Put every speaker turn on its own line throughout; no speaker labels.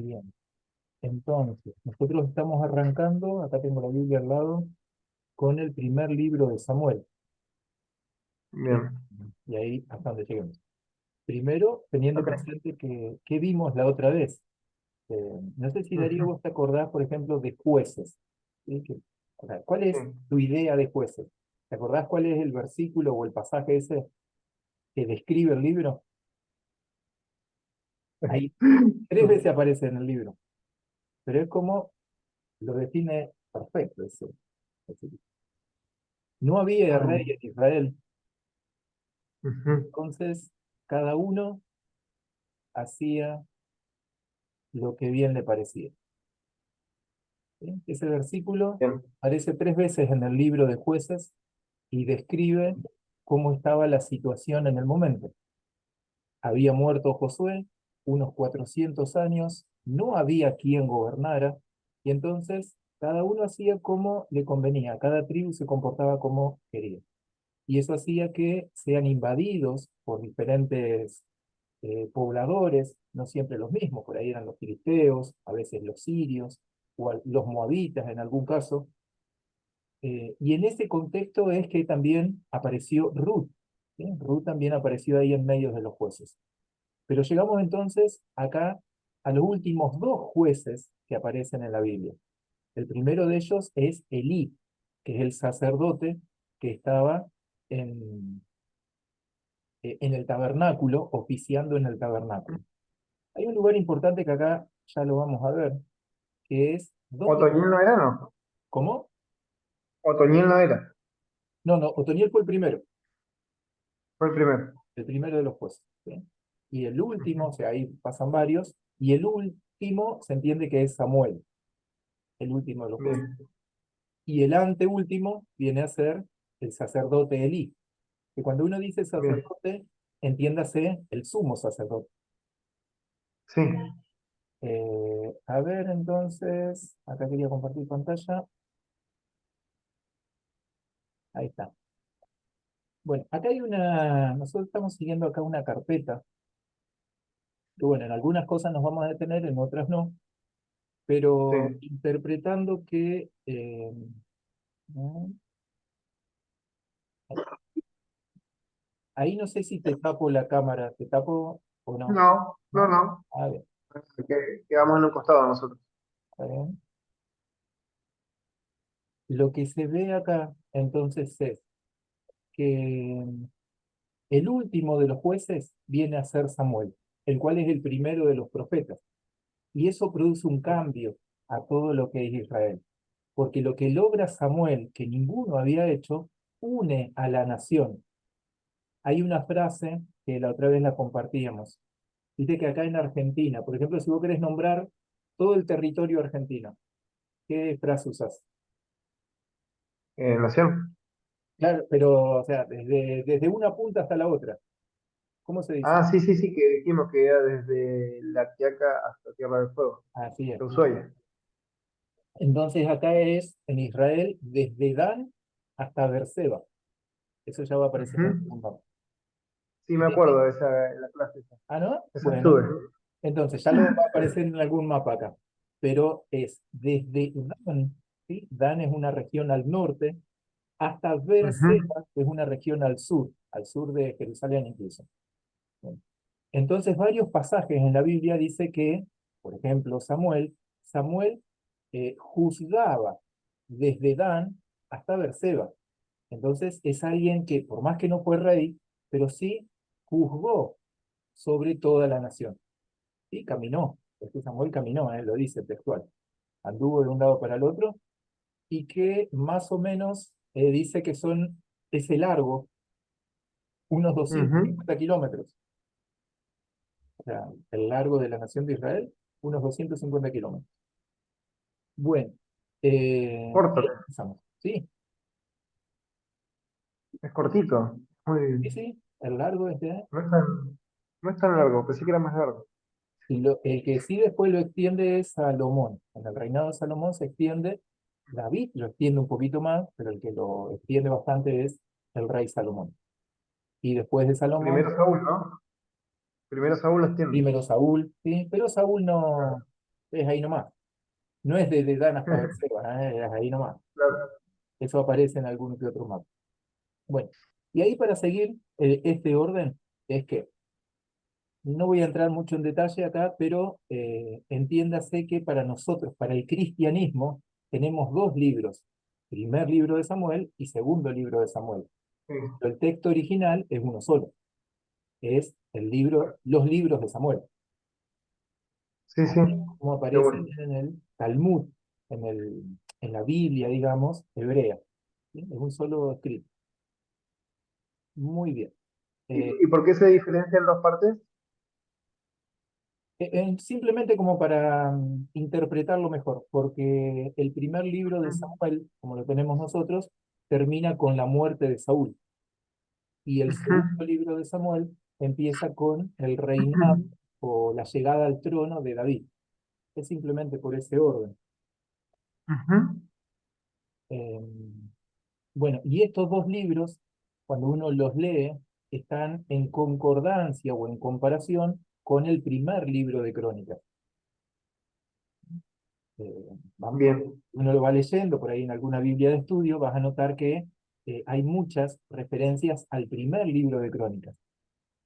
Bien, entonces, nosotros estamos arrancando, acá tengo la Biblia al lado, con el primer libro de Samuel, ¿sí?
Bien,
Y ahí hasta donde lleguemos. Primero, teniendo
ok.
presente que vimos la otra vez. No sé si Darío
Ujú,
vos te acordás, por ejemplo, de jueces. ¿Sí? O sea, ¿cuál
sí.
es tu idea de jueces? ¿Te acordás cuál es el versículo o el pasaje ese que describe el libro? Ahí tres veces aparece en el libro, pero es como lo define perfecto ese libro. No había rey
Mm,
en Israel.
ujú,
Entonces, cada uno hacía lo que bien le parecía. ¿Sí? Ese versículo
bien,
aparece tres veces en el libro de Jueces y describe cómo estaba la situación en el momento. Había muerto Josué, unos 400 años, no había quien gobernara, y entonces cada uno hacía como le convenía, cada tribu se comportaba como quería. Y eso hacía que sean invadidos por diferentes pobladores, no siempre los mismos, por ahí eran los filisteos, a veces los sirios, o los moabitas en algún caso. Y en ese contexto es que también apareció Ruth. ¿Sí? Ruth también apareció ahí en medio de los jueces. Pero llegamos entonces acá a los últimos dos jueces que aparecen en la Biblia. El primero de ellos es Elí, que es el sacerdote que estaba en, en el tabernáculo, oficiando en el tabernáculo. Hay un lugar importante que acá ya lo vamos a ver, que es ¿dónde?
¿Otoñil no era, no?
¿Cómo?
Otoñil no era,
No, no, Otoniel fue
fue el primero.
el primero de los jueces. ¿Sí? Y el último, o
Ujú,
sea, ahí pasan varios, y el último se entiende que es Samuel, el último de los jueces.
bien,
Y el anteúltimo viene a ser el sacerdote Elí, que cuando uno dice
bien,
sacerdote, entiéndase el sumo sacerdote.
sí.
A ver, entonces, acá quería compartir pantalla, ahí está. Bueno, acá hay nosotros estamos siguiendo acá una carpeta, que bueno, en algunas cosas nos vamos a detener, en otras no, pero
Sí.
interpretando que, ¿no? Ahí no sé si te tapo la cámara, ¿te tapo o no?
No, no,
¿No?
no.
A ver,
Quedamos en un costado nosotros.
está bien. Lo que se ve acá entonces es que el último de los jueces viene a ser Samuel, el cual es el primero de los profetas. Y eso produce un cambio a todo lo que es Israel. Porque lo que logra Samuel, que ninguno había hecho, une a la nación. Hay una frase que la otra vez la compartíamos. Dice que acá en Argentina, por ejemplo, si vos querés nombrar todo el territorio argentino, ¿qué frase usás?
Nación.
Claro, pero, o sea, desde una punta hasta la otra. ¿Cómo se dice?
Ah, sí, sí, sí, que dijimos que era desde La Quiaca hasta Tierra del Fuego,
Así es.
de Ushuaia.
Entonces acá es en Israel desde Dan hasta Beerseba. Eso ya va a aparecer en
Ujú.
algún mapa.
Sí, me
De-
acuerdo de esa, de la clase esa.
ah, ¿no?
Esa
Bueno,
estuve.
entonces ya lo va a aparecer en algún mapa acá. Pero es desde Dan, ¿sí? Dan es una región al norte, hasta
Ujú,
Beerseba, que es una región al sur de Jerusalén incluso. Bueno, entonces varios pasajes en la Biblia dice que, por ejemplo, Samuel juzgaba desde Dan hasta Beerseba. Entonces es alguien que, por más que no fue rey, pero sí juzgó sobre toda la nación. Y caminó, porque Samuel caminó, lo dice textual. Anduvo de un lado para el otro y que más o menos dice que ese largo, unos doscientos
ujú.
cincuenta kilómetros. O sea, el largo de la nación de Israel, unos 250 kilómetros. Bueno,
Corto,
ahí empezamos. Sí,
es cortito.
sí,
Muy,
sí, el largo
no es tan, no es tan largo, pensé que era más largo.
y el que sí después lo extiende es Salomón. En el reinado de Salomón se extiende, David lo extiende un poquito más, pero el que lo extiende bastante es el rey Salomón. Y después de Salomón,
Primero Saúl, ¿no? Primero Saúl los tiene.
primero Saúl, ¿sí? Pero Saúl no,
Claro.
Es ahí nomás. No es de Dan hasta Berseba, es ahí nomás.
Claro.
Eso aparece en algún que otro mapa. Bueno, y ahí para seguir este orden es que no voy a entrar mucho en detalle acá, pero entiéndase que para nosotros, para el cristianismo, tenemos dos libros, primer libro de Samuel y segundo libro de Samuel.
Sí,
Pero el texto original es uno solo, es el libro, los libros de Samuel,
sí, sí,
como
qué
aparecen
bueno.
en el Talmud, en la Biblia, digamos, hebrea. ¿Sí? Es un solo escrito. Muy bien. Eh,
Y por qué se diferencian dos partes?
Simplemente como para interpretarlo mejor, porque el primer libro de
Ujú,
Samuel, como lo tenemos nosotros, termina con la muerte de Saúl, y el
ujú,
segundo libro de Samuel empieza con el reinado o la llegada al trono de David. Es simplemente por ese orden.
ujú.
Eh, bueno, y estos dos libros, cuando uno los lee, están en concordancia o en comparación con el primer libro de Crónicas. Vamos,
Bien,
uno lo va leyendo por ahí en alguna Biblia de estudio, vas a notar que hay muchas referencias al primer libro de Crónicas.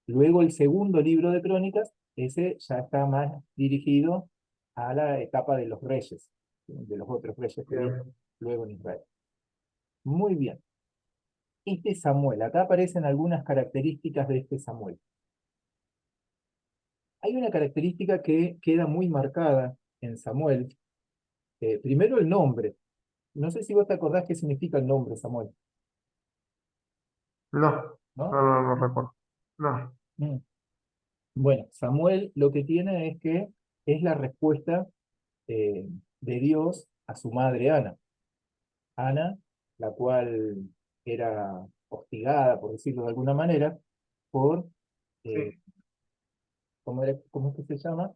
Luego el segundo libro de Crónicas, ese ya está más dirigido a la etapa de los reyes, ¿sí? De los otros reyes que vienen
bien.
luego en Israel. Muy bien. Este Samuel, acá aparecen algunas características de este Samuel. Hay una característica que queda muy marcada en Samuel. Primero el nombre. No sé si vos te acordás qué significa el nombre Samuel,
No,
¿no?
no recuerdo. No,
Mm. Bueno, Samuel lo que tiene es que es la respuesta de Dios a su madre Ana. Ana, la cual era hostigada, por decirlo de alguna manera, por, eh,
sí,
¿cómo es que se llama?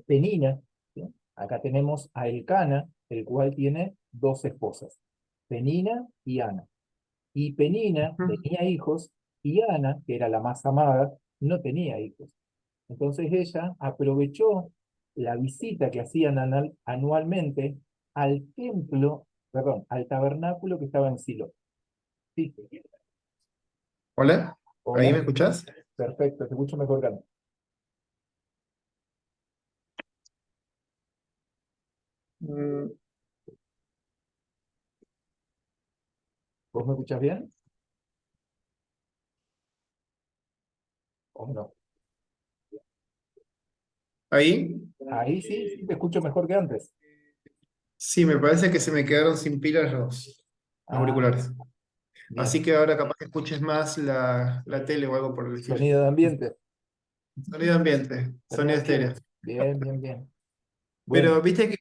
Penina, ¿sí? Acá tenemos a Elcana, el cual tiene dos esposas, Penina y Ana. Y Penina
ujú,
tenía hijos y Ana, que era la más amada, no tenía hijos. Entonces ella aprovechó la visita que hacían anualmente al templo, perdón, al tabernáculo que estaba en Silo. Sí,
Hola, ¿ahí me
hola,
escuchás?
perfecto, te escucho mejor que antes.
mm,
¿Vos me escuchás bien o no?
¿Ahí?
Ahí sí, sí, te escucho mejor que antes.
Sí, me parece que se me quedaron sin pilas los
Ah,
auriculares.
bien.
Así que ahora capaz que escuches más la tele o algo por el estilo.
Sonido de ambiente.
Sonido ambiente,
Sonido
sonido
ambiente.
estéreo.
Bien, bien, bien. Bueno,
Pero viste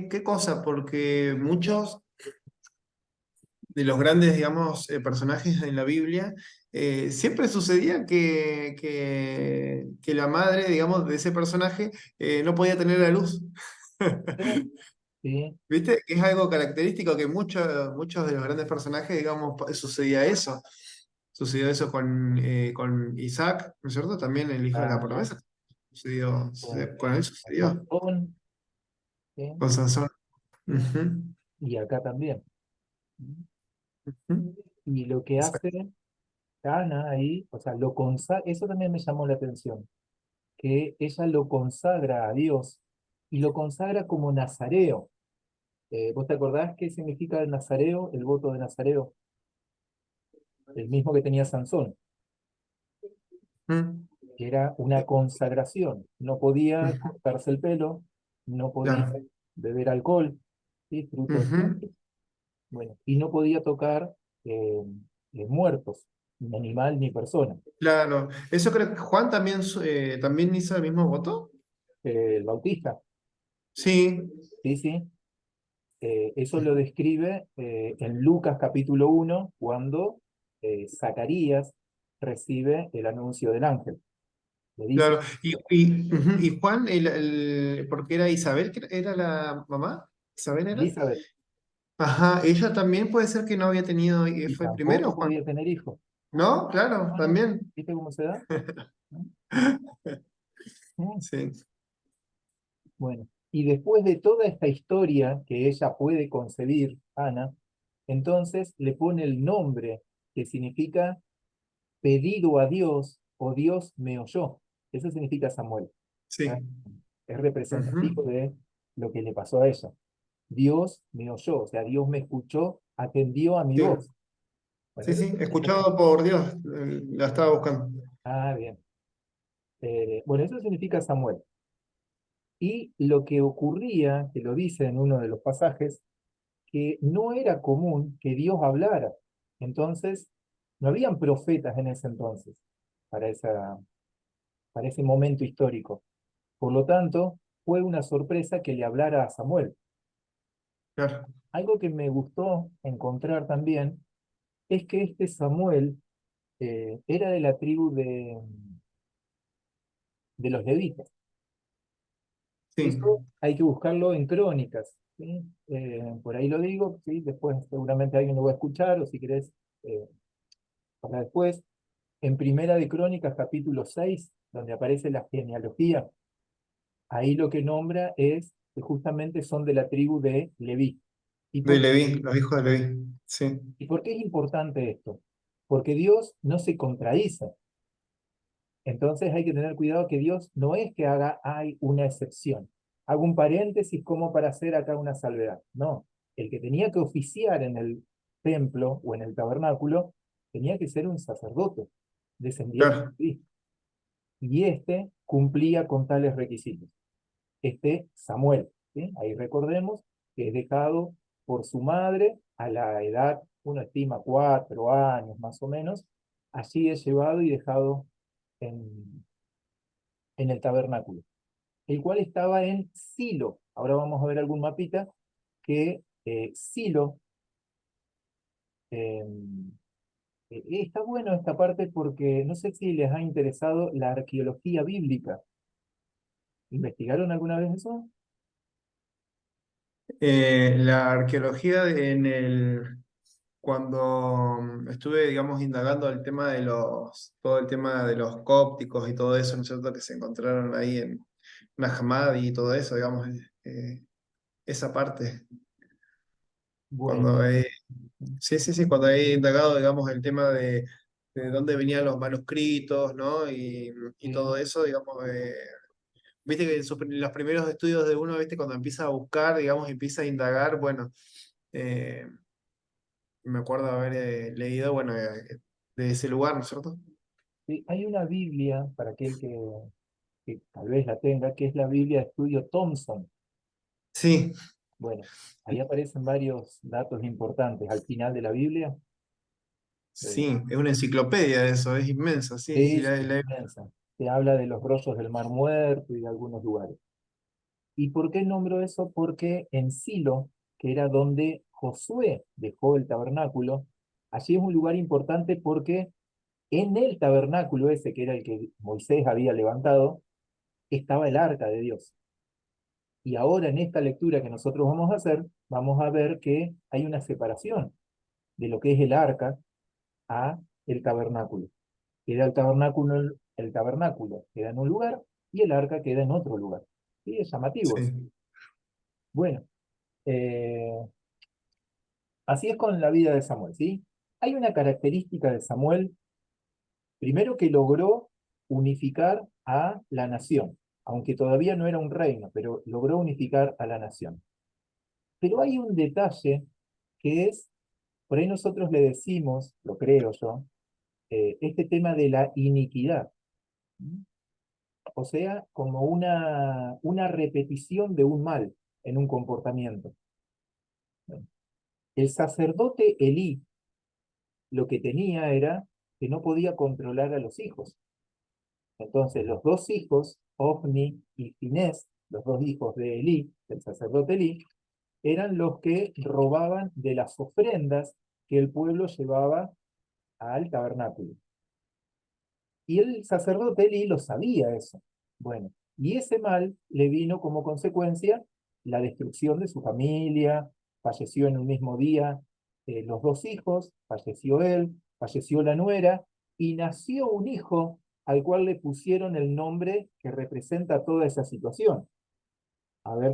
qué cosa, porque muchos de los grandes, digamos, personajes en la Biblia, siempre sucedía que la madre, digamos, de ese personaje no podía tener la luz.
sí, sí,
¿Viste? Que es algo característico que muchos de los grandes personajes, digamos, sucedía eso. Sucedió eso con Isaac, ¿no es cierto? También el hijo de la
ajá,
promesa. Sucedió,
con,
con él
con
sucedió.
Sansón, sí,
Con Sansón. Ujú,
y acá también.
ujú.
Y lo que
Exacto.
hace Ana ahí, o sea, eso también me llamó la atención, que ella lo consagra a Dios y lo consagra como nazareo. ¿Vos te acordás qué significa el nazareo, el voto de nazareo? El mismo que tenía Sansón,
Mm,
que era una consagración. No podía
ujú,
cortarse el pelo, no podía
claro.
beber alcohol, ¿sí? Fruto de...
Ujú,
Bueno, y no podía tocar eh, muertos, ni animal ni persona.
claro. Eso creo que Juan también, también hizo el mismo voto.
El Bautista,
Sí.
sí, sí. Eso lo describe en Lucas capítulo 1 cuando Zacarías recibe el anuncio del ángel. Le dice,
Claro, y Juan, porque era Isabel, que era la mamá, Isabel era.
Elizabeth,
Ajá, ella también puede ser que no había tenido,
y
fue primero,
tampoco
Juan.
podía tener hijos.
¿No? Claro,
No, no,
también.
¿viste cómo se da? ¿Mm? ¿Mm?
Sí.
Bueno, y después de toda esta historia que ella puede concebir, Ana, entonces le pone el nombre que significa pedido a Dios o Dios me oyó. Eso significa Samuel. ¿Ah?
Sí.
Es
Ujú.
representativo de lo que le pasó a ella. Dios me oyó, o sea, Dios me escuchó, atendió a mi
Sí,
voz. Bueno,
sí,
eso
sí,
significa.
escuchado por Dios, la estaba buscando.
Ah, bien. Bueno, eso significa Samuel. Y lo que ocurría, que lo dice en uno de los pasajes, que no era común que Dios hablara. Entonces, no habían profetas en ese entonces, para, para ese momento histórico. Por lo tanto, fue una sorpresa que le hablara a Samuel.
Claro,
Algo que me gustó encontrar también es que este Samuel era de la tribu de los levitas.
sí.
Eso hay que buscarlo en crónicas, ¿sí? Por ahí lo digo, ¿sí? Después seguramente alguien lo va a escuchar, o si querés, eh, para después. En Primera de Crónicas, capítulo 6 donde aparece la genealogía, ahí lo que nombra es que justamente son de la tribu de Leví. ¿Y
De
por,
Leví, los hijos de Leví. Sí,
¿Y por qué es importante esto? Porque Dios no se contradice. Entonces hay que tener cuidado que Dios no es que hay una excepción. Hago un paréntesis como para hacer acá una salvedad. No, el que tenía que oficiar en el templo o en el tabernáculo tenía que ser un sacerdote descendiente
claro.
de Leví. Y este cumplía con tales requisitos. Este Samuel, ¿sí? Ahí recordemos que es dejado por su madre a la edad, uno estima 4 años más o menos, allí es llevado y dejado en, en el tabernáculo, el cual estaba en Silo. Ahora vamos a ver algún mapita que Silo, eh, está bueno esta parte porque no sé si les ha interesado la arqueología bíblica. ¿Investigaron alguna vez eso?
La arqueología cuando estuve, digamos, indagando el tema de todo el tema de los cópticos y todo eso, ¿no es cierto? Que se encontraron ahí en Nahmadi y todo eso, digamos, esa parte.
Bueno,
Cuando sí, sí, sí, cuando he indagado, digamos, el tema de dónde venían los manuscritos, ¿no? Y todo
sí.
eso, digamos, viste que en los primeros estudios de uno, viste, cuando empieza a buscar, digamos, empieza a indagar, bueno, eh, me acuerdo haber leído, bueno, de ese lugar, ¿no es cierto?
Sí, hay una Biblia, para aquel que tal vez la tenga, que es la Biblia de Estudio Thompson.
Sí,
Bueno, ahí aparecen varios datos importantes. Al final de la Biblia, eh,
sí, es una enciclopedia de eso, es inmensa, sí, sí,
es inmensa. Se habla de los rollos del Mar Muerto y de algunos lugares. ¿Y por qué nombro eso? Porque en Silo, que era donde Josué dejó el tabernáculo, allí es un lugar importante porque en el tabernáculo ese, que era el que Moisés había levantado, estaba el arca de Dios. Y ahora en esta lectura que nosotros vamos a hacer, vamos a ver que hay una separación de lo que es el arca a el tabernáculo. Queda el tabernáculo queda en un lugar y el arca queda en otro lugar. ¿Sí? Es llamativo eso.
sí.
Bueno, eh, así es con la vida de Samuel, ¿sí? Hay una característica de Samuel, primero que logró unificar a la nación, aunque todavía no era un reino, pero logró unificar a la nación. Pero hay un detalle que es, por ahí nosotros le decimos, lo creo yo, este tema de la iniquidad. ¿Mm? O sea, como una repetición de un mal en un comportamiento. Bueno, el sacerdote Elí lo que tenía era que no podía controlar a los hijos. Entonces, los dos hijos, Ofni y Finés, los dos hijos de Elí, del sacerdote Elí, eran los que robaban de las ofrendas que el pueblo llevaba al tabernáculo. Y el sacerdote Eli lo sabía eso. Bueno, y ese mal le vino como consecuencia la destrucción de su familia, falleció en un mismo día los dos hijos, falleció él, falleció la nuera, y nació un hijo al cual le pusieron el nombre que representa toda esa situación. A ver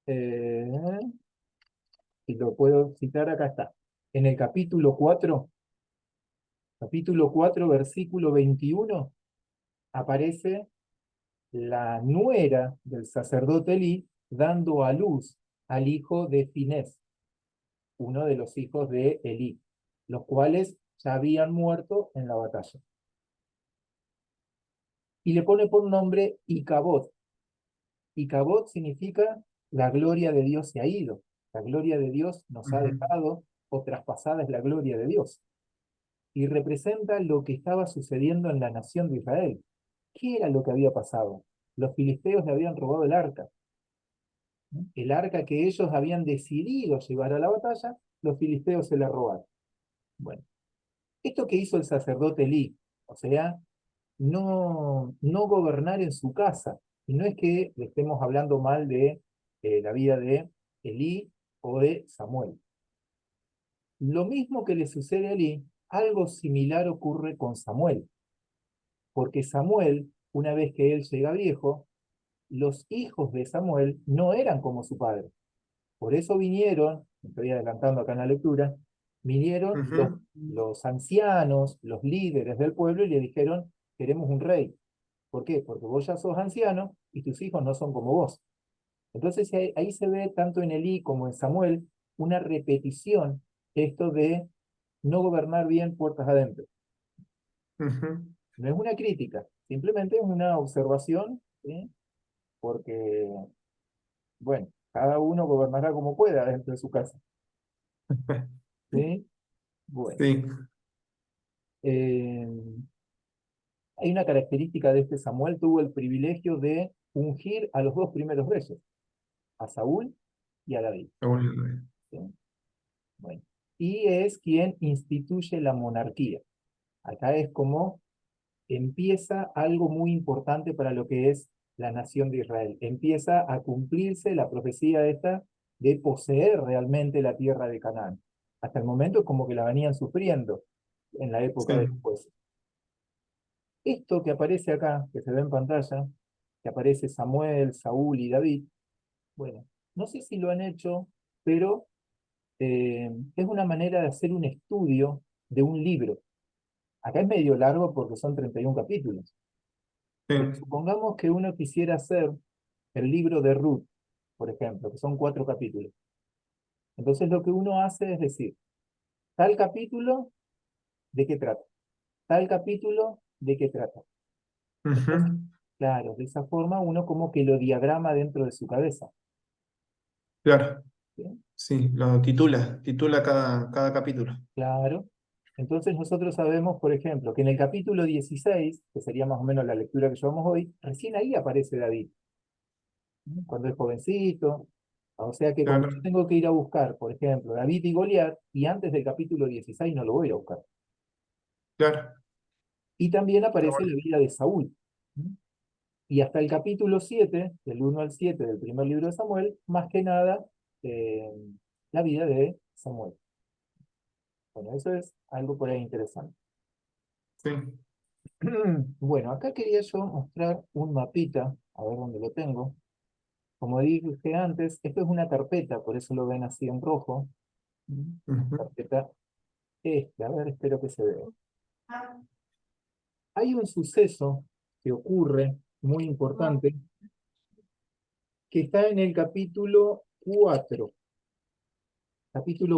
eh, si lo puedo citar, acá está. En el capítulo 4 versículo 21 aparece la nuera del sacerdote Elí dando a luz al hijo de Finés, uno de los hijos de Elí, los cuales ya habían muerto en la batalla. Y le pone por nombre Icabod. Icabod significa la gloria de Dios se ha ido, la gloria de Dios nos ha
Ujú,
dejado, o traspasada es la gloria de Dios. Y representa lo que estaba sucediendo en la nación de Israel. ¿Qué era lo que había pasado? Los filisteos le habían robado el arca. El arca que ellos habían decidido llevar a la batalla, los filisteos se la robaron. Bueno, esto que hizo el sacerdote Elí, o sea, no gobernar en su casa, y no es que le estemos hablando mal de la vida de Elí o de Samuel. Lo mismo que le sucede a Elí, algo similar ocurre con Samuel, porque Samuel, una vez que él llega viejo, los hijos de Samuel no eran como su padre. Por eso vinieron, me estoy adelantando acá en la lectura, vinieron
ujú,
los ancianos, los líderes del pueblo y le dijeron, queremos un rey. ¿Por qué? Porque vos ya sos anciano y tus hijos no son como vos. Entonces ahí se ve tanto en Elí como en Samuel una repetición, esto de no gobernar bien puertas adentro.
ujú.
No es una crítica, simplemente es una observación, ¿sí? Porque, bueno, cada uno gobernará como pueda dentro de su casa. ¿Sí? Bueno.
Sí,
Eh, Hay una característica de este Samuel, tuvo el privilegio de ungir a los dos primeros reyes, a Saúl y a David.
Saúl,
¿Sí? Bueno, y es quien instituye la monarquía. Acá es como empieza algo muy importante para lo que es la nación de Israel. Empieza a cumplirse la profecía esta de poseer realmente la tierra de Canaán. Hasta el momento como que la venían sufriendo en la
sí,
época de los jueces. Esto que aparece acá, que se ve en pantalla, que aparece Samuel, Saúl y David, bueno, no sé si lo han hecho, pero es una manera de hacer un estudio de un libro. Acá es medio largo porque son 31 capítulos,
sí,
pero supongamos que uno quisiera hacer el libro de Ruth, por ejemplo, que son 4 capítulos. Entonces lo que uno hace es decir, tal capítulo, ¿de qué trata? Tal capítulo, ¿de qué trata?
ujú.
Entonces, claro, de esa forma uno como que lo diagrama dentro de su cabeza.
Claro,
¿Sí?
sí, lo titula cada capítulo.
Claro. Entonces nosotros sabemos, por ejemplo, que en el capítulo 16, que sería más o menos la lectura que llevamos hoy, recién ahí aparece David, ¿no? Cuando es jovencito. O sea que cuando yo
Claro,
tengo que ir a buscar, por ejemplo, David y Goliat, y antes del capítulo 16 no lo voy a ir a buscar.
claro.
Y también
Está
aparece la
bueno.
vida de Saúl, ¿no? Y hasta el capítulo 7, del 1 al 7 del primer libro de Samuel, más que nada, eh, la vida de Samuel. Bueno, eso es algo por ahí interesante.
Sí,
Bueno, acá quería yo mostrar un mapita, a ver dónde lo tengo. Como dije antes, esto es una carpeta, por eso lo ven así en rojo. Una
ujú,
carpeta a ver, espero que se vea. Hay un suceso que ocurre muy importante que está en el capítulo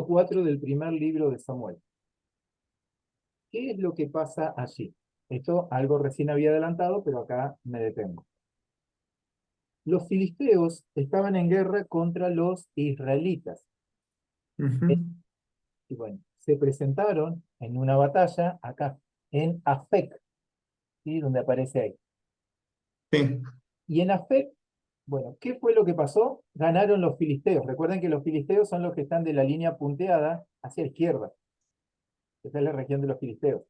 4 del primer libro de Samuel. ¿Qué es lo que pasa allí? Esto algo recién había adelantado, pero acá me detengo. Los filisteos estaban en guerra contra los israelitas.
ujú.
Y bueno, se presentaron en una batalla acá, en Afec, ¿sí? Donde aparece ahí.
Sí,
Y en Afec, bueno, ¿qué fue lo que pasó? Ganaron los filisteos. Recuerden que los filisteos son los que están de la línea punteada hacia la izquierda. Esa es la región de los filisteos.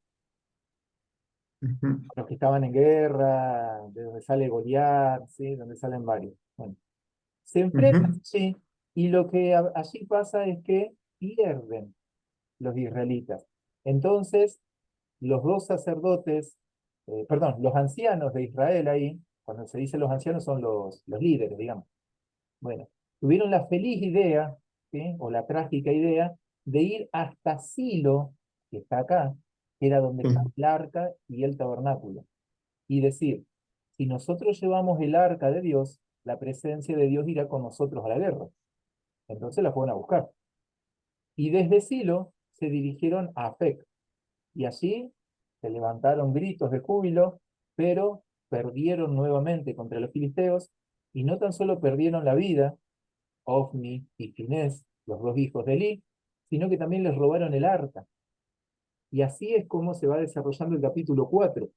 ujú,
Los que estaban en guerra, de donde sale Goliat, ¿sí? Donde salen varios. Bueno, se enfrentan,
ujú.
sí, y lo que allí pasa es que pierden los israelitas. Entonces, los dos sacerdotes, perdón, los ancianos de Israel ahí, cuando se dice los ancianos son los líderes, digamos. Bueno, tuvieron la feliz idea, ¿sí? O la trágica idea, de ir hasta Silo, que está acá, que era donde está
Sí.
el arca y el tabernáculo, y decir, si nosotros llevamos el arca de Dios, la presencia de Dios irá con nosotros a la guerra. Entonces la fueron a buscar. Y desde Silo se dirigieron a Afec, y allí se levantaron gritos de júbilo, pero perdieron nuevamente contra los filisteos, y no tan solo perdieron la vida, Ofni y Finés, los dos hijos de Eli, sino que también les robaron el arca. Y así es como se va desarrollando el capítulo 4.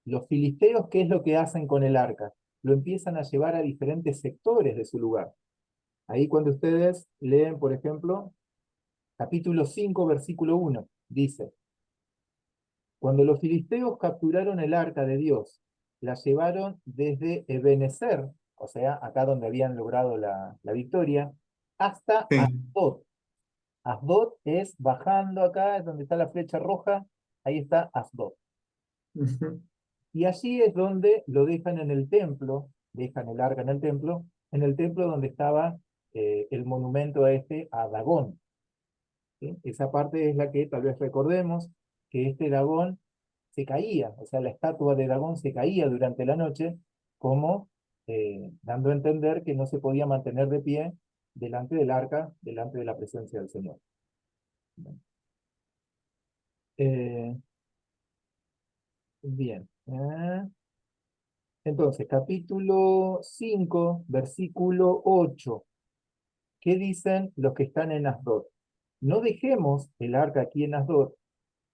Los filisteos, ¿qué es lo que hacen con el arca? Lo empiezan a llevar a diferentes sectores de su lugar. Ahí cuando ustedes leen, por ejemplo, capítulo 5, versículo 1, dice, cuando los filisteos capturaron el arca de Dios, la llevaron desde Ebenezer, o sea, acá donde habían logrado la victoria, hasta
Sí.
Asdod. Asdod es bajando acá, es donde está la flecha roja, ahí está Asdod.
Ujú.
Y allí es donde lo dejan en el templo, dejan el arca en el templo donde estaba el monumento a Dagón. ¿Sí? Esa parte es la que tal vez recordemos, que este Dagón se caía, o sea, la estatua de Dagón se caía durante la noche, como dando a entender que no se podía mantener de pie delante del arca, delante de la presencia del Señor. Eh, bien. Entonces, capítulo 5 versículo 8. ¿Qué dicen los que están en Asdod? No dejemos el arca aquí en Asdod.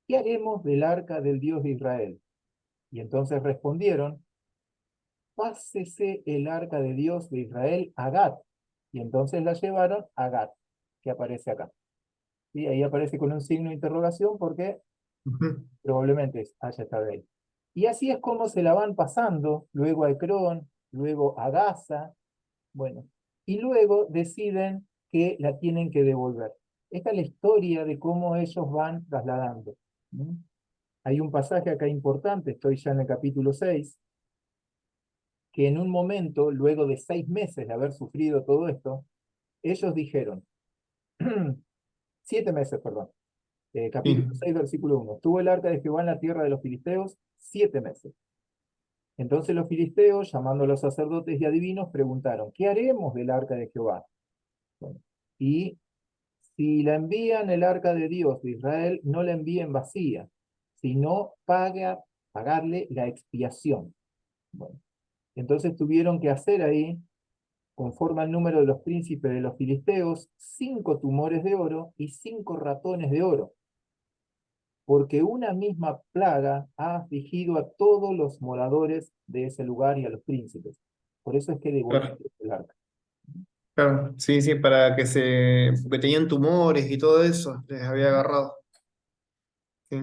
¿Qué haremos del arca del Dios de Israel? Y entonces respondieron, pásese el arca de Dios de Israel a Gat. Y entonces la llevaron a Gat, que aparece acá. Y ahí aparece con un signo de interrogación porque
Ujú.
probablemente haya estado ahí. Y así es como se la van pasando, luego a Ecrón, luego a Gaza, bueno, y luego deciden que la tienen que devolver. Esta es la historia de cómo ellos van trasladando. ¿Mm? Hay un pasaje acá importante, estoy ya en el capítulo 6, que en un momento, luego de 6 meses de haber sufrido todo esto, ellos dijeron, 7 meses, perdón, capítulo
Sí.
6, versículo 1, estuvo el arca de Jehová en la tierra de los filisteos 7 meses. Entonces los filisteos, llamando a los sacerdotes y adivinos, preguntaron, ¿qué haremos del arca de Jehová? Bueno, y si la envían el arca de Dios de Israel, no la envíen vacía, sino pagarle la expiación. Bueno, entonces tuvieron que hacer ahí, conforme al número de los príncipes de los filisteos, 5 tumores de oro y 5 ratones de oro, porque una misma plaga ha afligido a todos los moradores de ese lugar y a los príncipes. Por eso es que devolvieron
Claro,
el arca.
claro. Sí, sí, para que porque tenían tumores y todo eso, les había agarrado. Sí.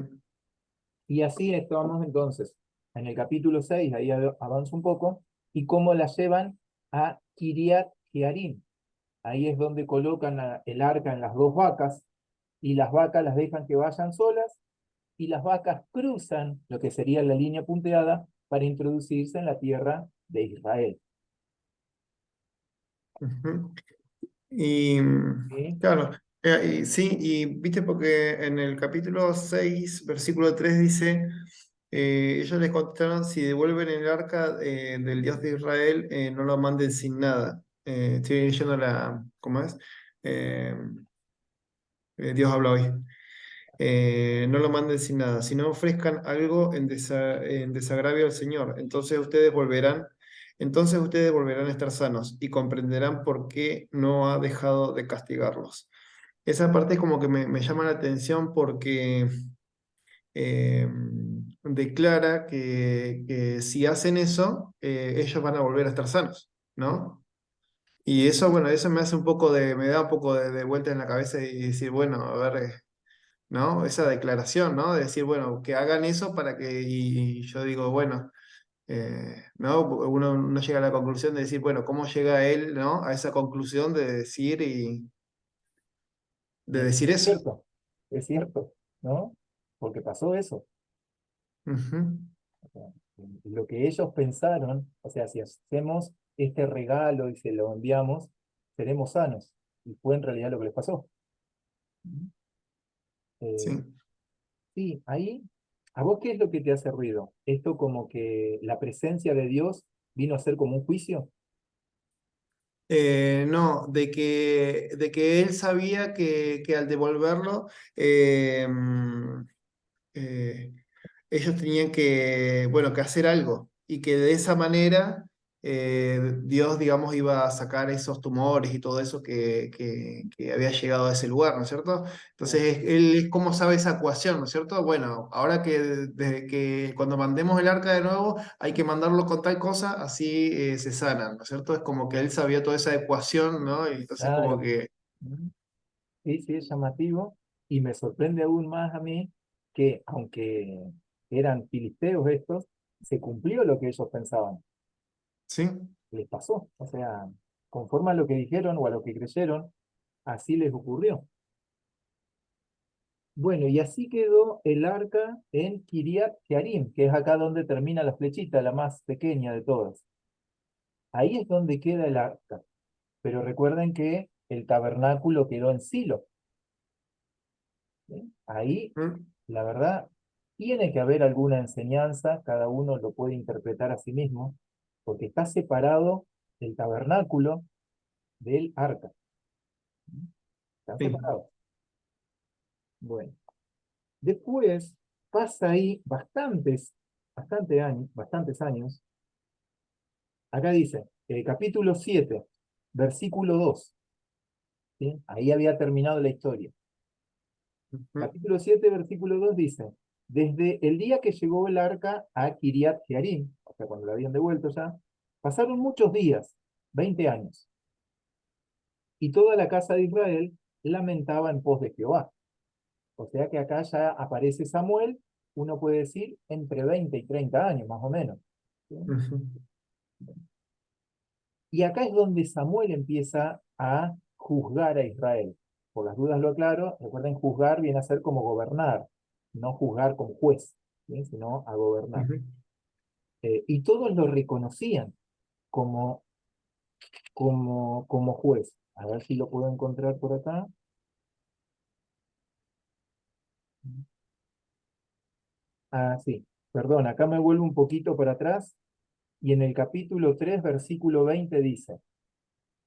Y así estamos entonces en el capítulo 6, ahí avanza un poco, y cómo la llevan a Kiriat Jearim. Ahí es donde colocan el arca en las dos vacas, y las vacas las dejan que vayan solas, y las vacas cruzan lo que sería la línea punteada para introducirse en la tierra de Israel.
Ujú. Y
¿Sí?
claro, y sí, y viste porque en el capítulo 6 versículo 3 dice, ellos les contestaron, si devuelven el arca del Dios de Israel, no lo manden sin nada. Estoy leyendo ¿cómo es? Eh, Dios habla hoy. No lo manden sin nada, sino ofrezcan algo en desagravio al Señor. Entonces ustedes volverán a estar sanos y comprenderán por qué no ha dejado de castigarlos. Esa parte como que me llama la atención porque eh, declara que si hacen eso, ellos van a volver a estar sanos, ¿no? Y eso, bueno, eso me da un poco de vuelta en la cabeza y decir, bueno, a ver, ¿no? Esa declaración, ¿no? De decir, bueno, que hagan eso para que, y yo digo, bueno, ¿no? Uno llega a la conclusión de decir, bueno, ¿cómo llega él, ¿no? A esa conclusión de decir
Y
de decir eso?
es cierto, ¿no? Porque pasó eso.
Ujú.
lo que ellos pensaron, o sea, si hacemos este regalo y se lo enviamos, seremos sanos. Y fue en realidad lo que les pasó.
Sí.
Eh, sí, ahí, ¿a vos qué es lo que te hace ruido? Esto como que la presencia de Dios vino a ser como un juicio.
No, de que él sabía que al devolverlo, eh, ellos tenían que, bueno, que hacer algo y que de esa manera Dios, digamos, iba a sacar esos tumores y todo eso que había llegado a ese lugar, ¿no es cierto? Entonces, él es como sabe esa ecuación, ¿no es cierto? Bueno, ahora que desde que cuando mandemos el arca de nuevo, hay que mandarlo con tal cosa, así se sanan, ¿no es cierto? Es como que él sabía toda esa ecuación, ¿no? Y entonces como
Claro.
que,
Mm. Sí, sí, es llamativo. Y me sorprende aún más a mí que, aunque eran filisteos estos, se cumplió lo que ellos pensaban.
sí.
Les pasó. O sea, conforme a lo que dijeron o a lo que creyeron, así les ocurrió. Bueno, y así quedó el arca en Kiriat Jearim, que es acá donde termina la flechita, la más pequeña de todas. Ahí es donde queda el arca. Pero recuerden que el tabernáculo quedó en Silo. ¿Sí? Ahí,
Mm,
la verdad, tiene que haber alguna enseñanza, cada uno lo puede interpretar a sí mismo, porque está separado el tabernáculo del arca. Están
sí.
separados. Bueno, después pasa ahí bastantes años. Acá dice, capítulo 7 versículo 2. ¿Sí? Ahí había terminado la historia.
Ujú,
Capítulo 7 versículo 2 dice, desde el día que llegó el arca a Kiriat Jearim, o sea, cuando la habían devuelto ya, pasaron muchos días, 20 años, y toda la casa de Israel lamentaba en pos de Jehová. O sea que acá ya aparece Samuel, uno puede decir, entre 20 y 30 años, más o menos. ¿Sí?
ujú.
Y acá es donde Samuel empieza a juzgar a Israel. Por las dudas lo aclaro, recuerden, juzgar viene a ser como gobernar, no juzgar como juez, ¿sí? Sino a gobernar.
Ujú.
Y todos lo reconocían como, como juez. A ver si lo puedo encontrar por acá. Ah, sí, perdón, acá me vuelvo un poquito para atrás y en el capítulo 3 versículo 20 dice,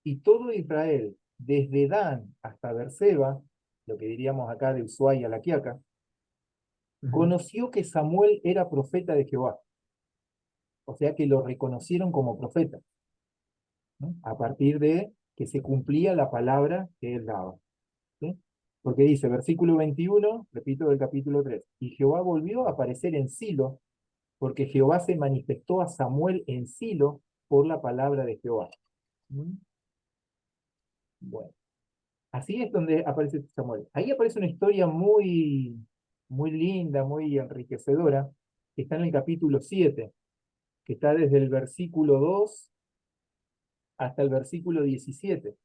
y todo Israel, desde Dan hasta Berseba, lo que diríamos acá de Ushuaia a La Quiaca,
Ujú,
conoció que Samuel era profeta de Jehová. O sea que lo reconocieron como profeta, ¿no? A partir de que se cumplía la palabra que él daba. ¿Sí? Porque dice, versículo 21, repito del capítulo 3, y Jehová volvió a aparecer en Silo, porque Jehová se manifestó a Samuel en Silo por la palabra de Jehová. ¿Mm? Bueno, así es donde aparece Samuel. Ahí aparece una historia muy, muy linda, muy enriquecedora, que está en el capítulo 7, que está desde el versículo 2 hasta el versículo 17.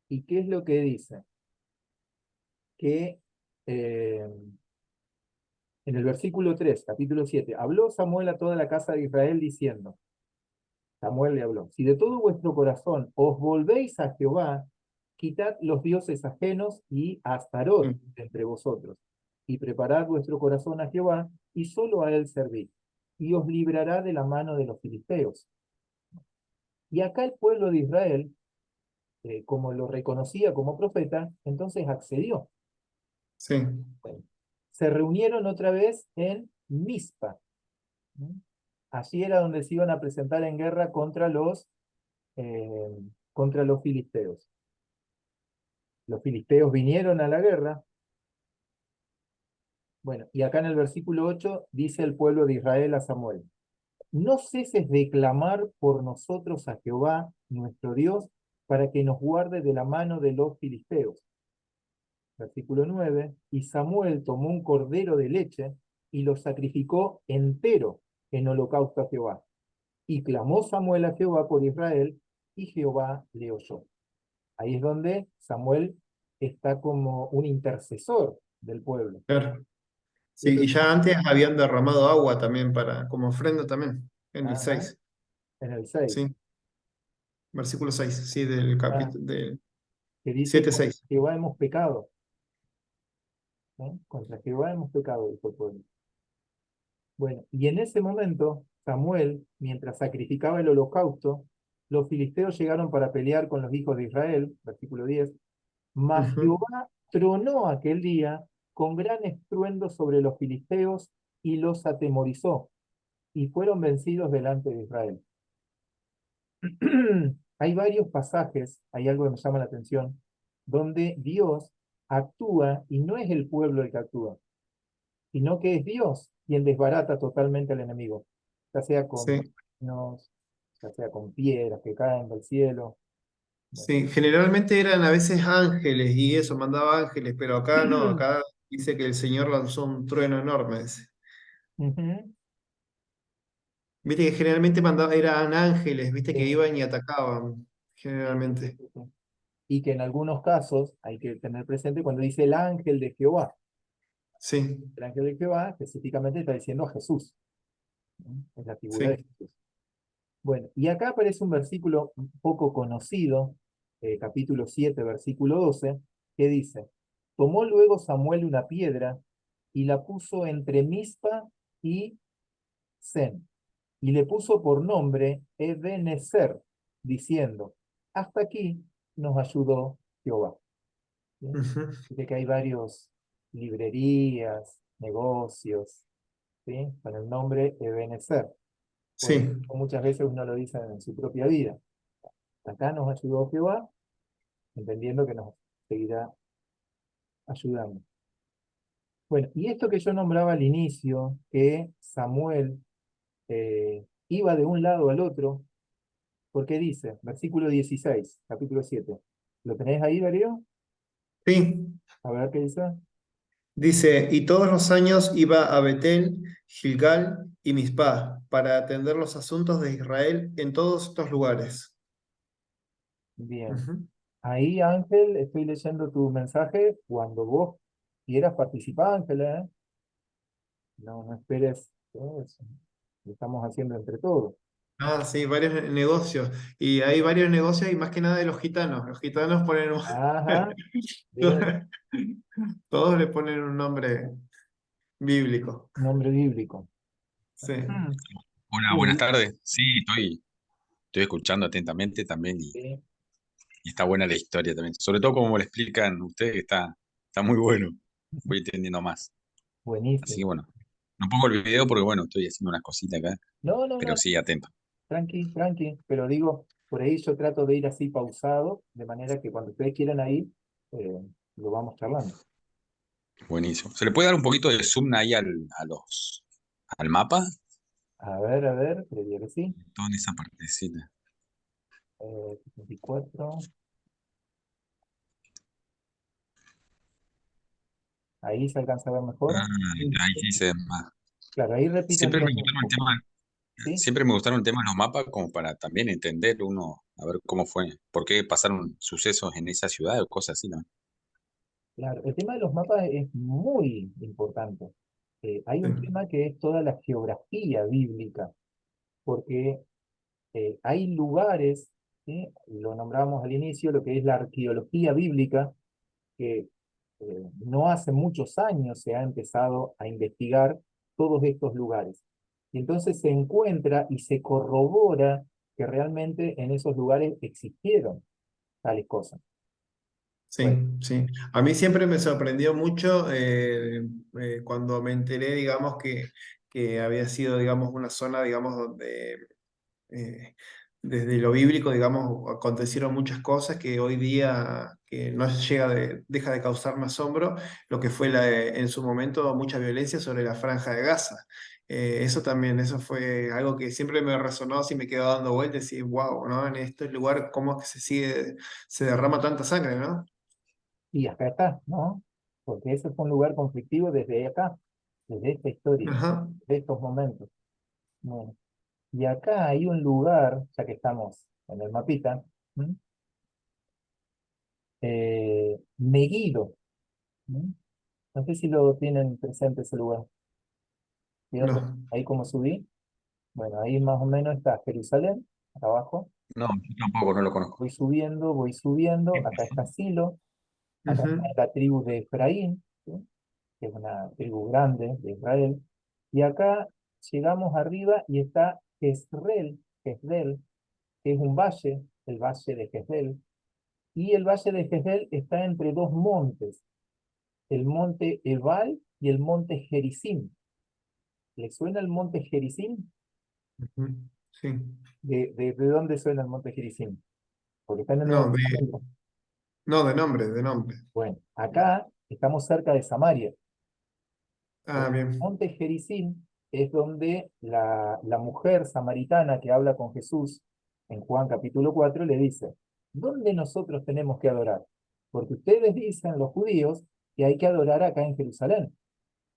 ¿Y qué es lo que dice? Que eh, en el versículo 3, capítulo 7, habló Samuel a toda la casa de Israel diciendo, Samuel le habló, si de todo vuestro corazón os volvéis a Jehová, quitad los dioses ajenos y a Astarot
ujú.
de entre vosotros, y preparad vuestro corazón a Jehová, y solo a él servid, y os librará de la mano de los filisteos. Y acá el pueblo de Israel, como lo reconocía como profeta, entonces accedió.
Sí,
Bueno, se reunieron otra vez en Mizpa. ¿No? Allí era donde se iban a presentar en guerra eh, contra los filisteos. Los filisteos vinieron a la guerra. Bueno, y acá en el versículo 8 dice el pueblo de Israel a Samuel, no ceses de clamar por nosotros a Jehová, nuestro Dios, para que nos guarde de la mano de los filisteos. Versículo 9, y Samuel tomó un cordero de leche y lo sacrificó entero en holocausto a Jehová. Y clamó Samuel a Jehová por Israel, y Jehová le oyó. Ahí es donde Samuel está como un intercesor del pueblo.
claro. Sí, y ya antes habían derramado agua también como ofrenda también, en el
Ajá,
6.
en el 6,
Sí, versículo 6, sí, del
ah,
capítulo del
que dice,
7,
contra
6.
Jehová hemos pecado, ¿no? Contra Jehová hemos pecado, dijo el pueblo. Bueno, y en ese momento, Samuel, mientras sacrificaba el holocausto, los filisteos llegaron para pelear con los hijos de Israel, versículo 10, mas Jehová tronó aquel día con gran estruendo sobre los filisteos y los atemorizó, y fueron vencidos delante de Israel. Hay varios pasajes, hay algo que me llama la atención, donde Dios actúa y no es el pueblo el que actúa, sino que es Dios quien desbarata totalmente al enemigo, ya sea con
Sí,
truenos, ya sea con piedras que caen del cielo. Bueno.
sí, generalmente eran a veces ángeles y eso, mandaba ángeles, pero acá no, acá dice que el Señor lanzó un trueno enorme. Dice.
Ujú.
Viste que generalmente eran ángeles, viste que
Sí,
iban y atacaban,
sí, sí, sí,
generalmente.
sí, sí. Y que en algunos casos hay que tener presente cuando dice el ángel de Jehová.
Sí,
El ángel de Jehová específicamente está diciendo a Jesús, ¿no? Es la figura de
sí.
Jesús. Bueno, y acá aparece un versículo un poco conocido, capítulo 7, versículo 12, que dice, tomó luego Samuel una piedra y la puso entre Mizpa y Sen, y le puso por nombre Ebenezer, diciendo, hasta aquí nos ayudó Jehová. ¿Sí?
Ujú.
Dice que hay varios librerías, negocios, ¿sí? Con el nombre Ebenezer. Por eso
Sí,
muchas veces uno lo dice en su propia vida. Acá nos ayudó Jehová, entendiendo que nos seguirá ayudando. Bueno, y esto que yo nombraba al inicio, que Samuel iba de un lado al otro, porque dice, versículo 16, capítulo 7. ¿Lo tenés ahí, Darío?
sí.
A ver qué dice.
Dice, y todos los años iba a Betel, Gilgal y Mizpah para atender los asuntos de Israel en todos estos lugares.
Bien.
Ujú.
Ahí, Ángel, estoy leyendo tu mensaje. Cuando vos quieras participar, Ángel, ¿eh? No, no esperes. Lo estamos haciendo entre todos.
Ah, sí, varios negocios. Y hay varios negocios y más que nada de los gitanos. Los gitanos ponen un...
Ajá, bien.
Todos le ponen un nombre bíblico.
Nombre bíblico.
Sí.
Mm.
Hola, buenas
Uy,
tardes. Sí, estoy escuchando atentamente también
sí,
y está buena la historia también. Sobre todo como le explican ustedes, que está muy bueno. Voy entendiendo más. Así que
buenísimo.
bueno, no pongo el video porque bueno, estoy haciendo unas cositas acá,
No, no,
pero
no,
sí, atento.
tranqui, tranqui. Pero digo, por ahí yo trato de ir así pausado, de manera que cuando ustedes quieran ahí, lo vamos charlando.
Buenísimo. ¿Se le puede dar un poquito de zoom ahí al mapa?
A ver, creía que sí.
Toda esa partecita.
24. Ahí se alcanza a ver mejor.
Ah, ahí sí se ve más.
Claro, ahí repiten
Siempre me
todos un
gustaron el
poco.
tema,
¿Sí?
siempre me gustaron el tema de los mapas como para también entender uno, a ver cómo fue, por qué pasaron sucesos en esa ciudad o cosas así, ¿no?
Claro, el tema de los mapas es muy importante. Hay
Sí.
un tema que es toda la geografía bíblica, porque hay lugares, ¿sí? Lo nombramos al inicio, lo que es la arqueología bíblica, que no hace muchos años se ha empezado a investigar todos estos lugares. Y entonces se encuentra y se corrobora que realmente en esos lugares existieron tales cosas.
Sí,
Bueno,
sí. A mí siempre me sorprendió mucho cuando me enteré, digamos, que había sido, digamos, una zona, digamos, donde eh, desde lo bíblico, digamos, acontecieron muchas cosas que hoy día que no deja de causarme asombro, lo que fue en su momento mucha violencia sobre la Franja de Gaza. Eso también, eso fue algo que siempre me resonó, así me quedo dando vueltas y wow, ¿no? En este lugar, ¿cómo es que se derrama tanta sangre, ¿no?
y hasta acá, ¿no? Porque ese fue un lugar conflictivo desde acá, desde esta historia,
Ajá.
de estos momentos. Bueno, y acá hay un lugar, ya que estamos en el mapita, ¿m? Meguido, ¿m? No sé si lo tienen presente ese lugar. ¿Vieron
No,
ahí como subí? Bueno, ahí más o menos está Jerusalén, acá abajo.
No, yo tampoco, no lo conozco.
Voy subiendo. Acá está Silo, acá está
Ujú,
la tribu de Efraín, ¿sí? Que es una tribu grande de Israel. Y acá llegamos arriba y está Jezreel, que es un valle, el valle de Jezreel. Y el valle de Jezreel está entre dos montes, el monte Ebal y el monte Gerizim. ¿Le suena el monte Gerizim?
ujú, sí.
¿De dónde suena el monte Gerizim? Porque está en el Nuevo
No,
Testamento.
no, de nombre, de nombre.
Bueno, acá estamos cerca de Samaria. El
Ah, bien.
monte Gerizim es donde la mujer samaritana que habla con Jesús en Juan capítulo 4 le dice, ¿dónde nosotros tenemos que adorar? Porque ustedes dicen, los judíos, que hay que adorar acá en Jerusalén,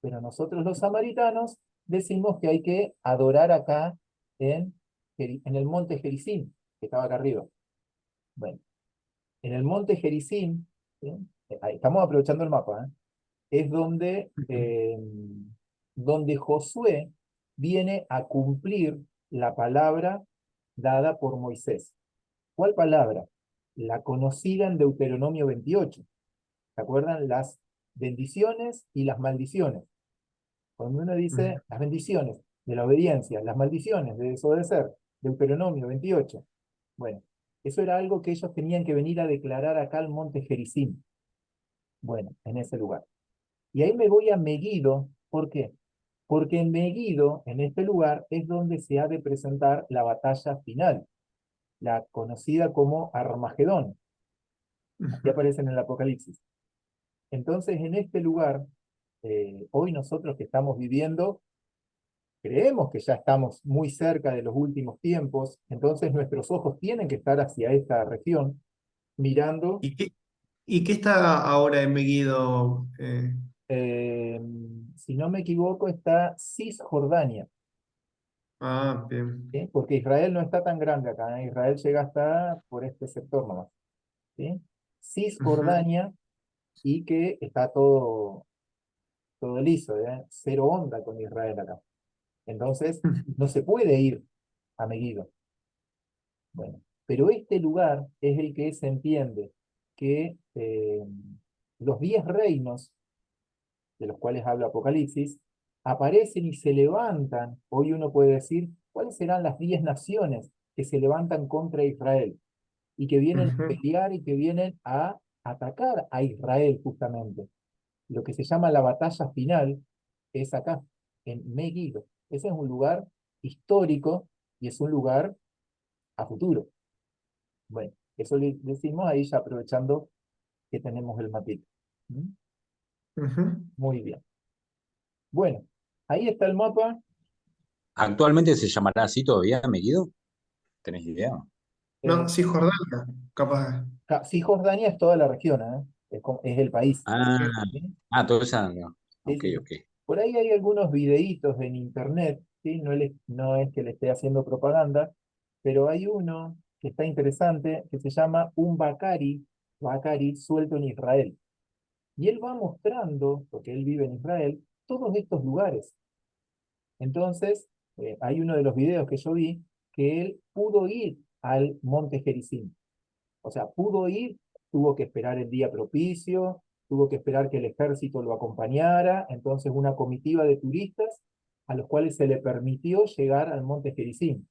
pero nosotros los samaritanos decimos que hay que adorar acá en el monte Gerizim, que estaba acá arriba. Bueno, en el monte Gerizim, ¿sí? Ahí estamos aprovechando el mapa, ¿eh? Es
Ujú,
donde Josué viene a cumplir la palabra dada por Moisés. ¿Cuál palabra? La conocida en Deuteronomio 28. ¿Se acuerdan? Las bendiciones y las maldiciones. Cuando uno
ujú.
dice las bendiciones de la obediencia, las maldiciones de desobedecer, Deuteronomio 28. Bueno, eso era algo que ellos tenían que venir a declarar acá al monte Gerizim. Bueno, en ese lugar. Y ahí me voy a Megiddo. ¿Por qué? Porque en Megiddo, en este lugar, es donde se ha de presentar la batalla final, la conocida como Armagedón. Así
Ujú.
aparece en el Apocalipsis. Entonces, en este lugar, hoy nosotros que estamos viviendo, creemos que ya estamos muy cerca de los últimos tiempos, entonces nuestros ojos tienen que estar hacia esta región, mirando,
¿Y qué, y qué está ahora en Megiddo?
eh, si no me equivoco, está Cisjordania.
Bien.
¿Sí? Porque Israel no está tan grande acá, ¿eh? Israel llega hasta por este sector nomás, ¿sí?
Ujú.
Cisjordania y que está todo liso, ¿eh? Cero onda con Israel acá. Entonces, no se puede ir a Megiddo. Bueno, pero este lugar es el que se entiende que los 10 reinos de los cuales habla Apocalipsis aparecen y se levantan. Hoy uno puede decir, ¿cuáles serán las 10 naciones que se levantan contra Israel y que vienen a
Ujú,
pelear y que vienen a atacar a Israel justamente? Lo que se llama la batalla final es acá, en Megiddo. Ese es un lugar histórico y es un lugar a futuro. Bueno, eso le decimos ahí ya aprovechando que tenemos el mapita. ¿Mm?
ujú.
Muy bien. Bueno, ahí está el mapa.
¿Actualmente se llamará así todavía, Megiddo? ¿Tenés idea?
Eh,
No, Cisjordania, capaz.
Cisjordania es toda la región, ¿eh? Es el país.
Ah,
¿Sí?
todo eso. No.
Sí,
Ok,
sí.
ok.
Por ahí hay algunos videitos en internet, ¿sí? No es que le esté haciendo propaganda, pero hay uno que está interesante que se llama Un Bakari suelto en Israel. Y él va mostrando, porque él vive en Israel, todos estos lugares. Entonces, hay uno de los videos que yo vi que él pudo ir al monte Gerizim. O sea, pudo ir, tuvo que esperar el día propicio, tuvo que esperar que el ejército lo acompañara, entonces una comitiva de turistas a los cuales se le permitió llegar al monte Gerizim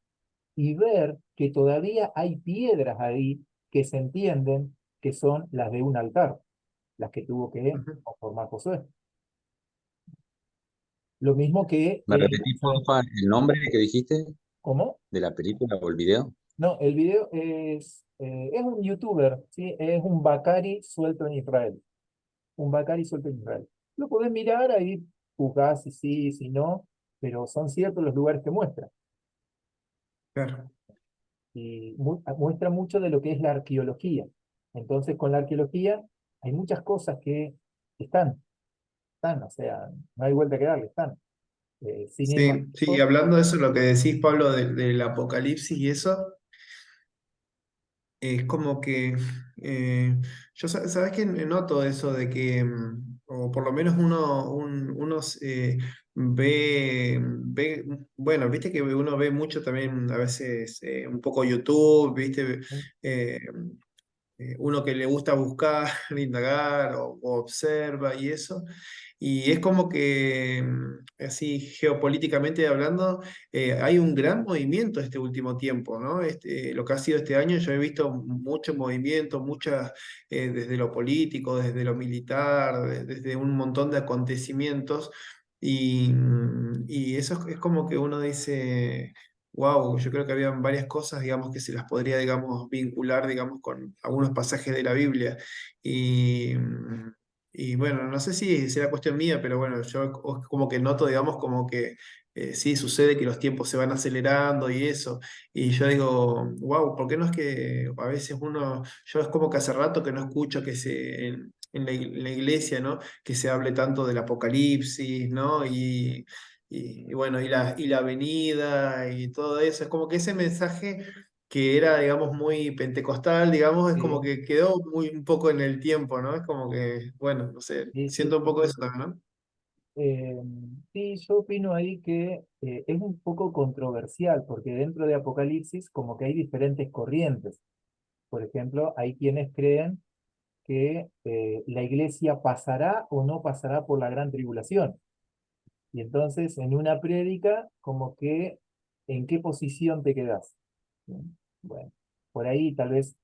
y ver que todavía hay piedras ahí que se entienden que son las de un altar, las que tuvo que
Ujú.
conformar Josué. Lo mismo que
¿Me repetís, porfa, el nombre que dijiste
¿cómo?
de la película o el video?
No, el video es un youtuber, ¿sí? Es un Bakari suelto en Israel. Un Bakari suelto en Israel. Lo podés mirar ahí, juzgás si sí, si no, pero son ciertos los lugares que muestra.
Claro.
Y muestra mucho de lo que es la arqueología. Entonces, con la arqueología hay muchas cosas que están, o sea, no hay vuelta que darle, están. Sin ir más
Sí, sí, y
lejos,
hablando de eso, lo que decís, Pablo, del apocalipsis y eso, es como que yo, ¿sabes qué? Noto eso de que, o por lo menos uno ve, bueno, viste que uno ve mucho también a veces un poco YouTube, viste. Eh, Uno que le gusta buscar, indagar o observa y eso. Y es como que, así geopolíticamente hablando, hay un gran movimiento este último tiempo, ¿no? Lo que ha sido este año, yo he visto mucho movimiento, muchas, desde lo político, desde lo militar, desde un montón de acontecimientos. Y eso es como que uno dice, wow, yo creo que había varias cosas, digamos, que se las podría, digamos, vincular, digamos, con algunos pasajes de la Biblia. Y, y bueno, no sé si será cuestión mía, pero bueno, yo como que noto, digamos, como que sí sucede que los tiempos se van acelerando y eso. Y yo digo, wow, ¿por qué no es que a veces yo es como que hace rato que no escucho que en la iglesia, ¿no? Que se hable tanto del apocalipsis, ¿no? Y bueno, y la venida y todo eso. Es como que ese mensaje que era, digamos, muy pentecostal, digamos, es como
Sí,
que quedó muy un poco en el tiempo, ¿no? Es como que, bueno, no sé,
sí, sí,
siento un
sí.
poco eso también, ¿no?
Eh, sí, yo opino ahí que es un poco controversial, porque dentro de Apocalipsis como que hay diferentes corrientes. Por ejemplo, hay quienes creen que la iglesia pasará o no pasará por la gran tribulación. Y entonces en una prédica, como que, ¿en qué posición te quedás? ¿Sí? Bueno, por ahí tal vez,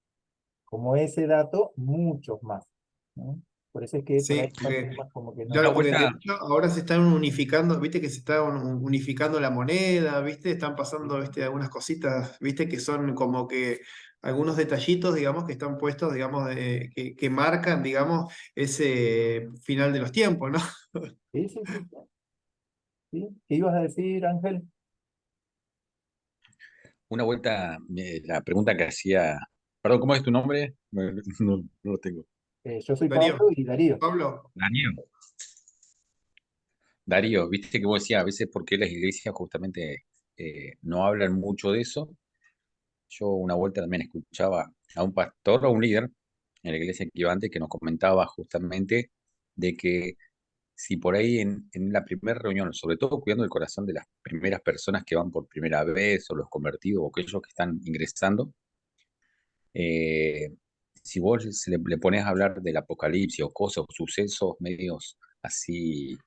como ese dato, muchos más, ¿no? Por eso es que por ahí
Sí,
están
porque,
temas como que no.
Una
claro, porque de
vuelta,
hecho ahora se están unificando, viste que se está unificando la moneda, viste, están pasando, viste, algunas cositas, viste, que son como que algunos detallitos, digamos, que están puestos, digamos, que marcan, digamos, ese final de los tiempos, ¿no?
Sí, sí, sí, sí, sí. ¿Qué ibas a decir, Ángel?
una vuelta, la pregunta que hacía, perdón, ¿cómo es tu nombre? No, no lo tengo.
Yo soy Pablo
Darío,
y Darío.
Pablo.
Darío. Darío, viste que vos decías a veces por qué las iglesias justamente no hablan mucho de eso. Yo una vuelta también escuchaba a un pastor o un líder en la iglesia que iba antes que nos comentaba justamente de que si por ahí en la primera reunión, sobre todo cuidando el corazón de las primeras personas que van por primera vez o los convertidos o aquellos que están ingresando, eh, si vos le pones a hablar del apocalipsis o cosas o sucesos medios así,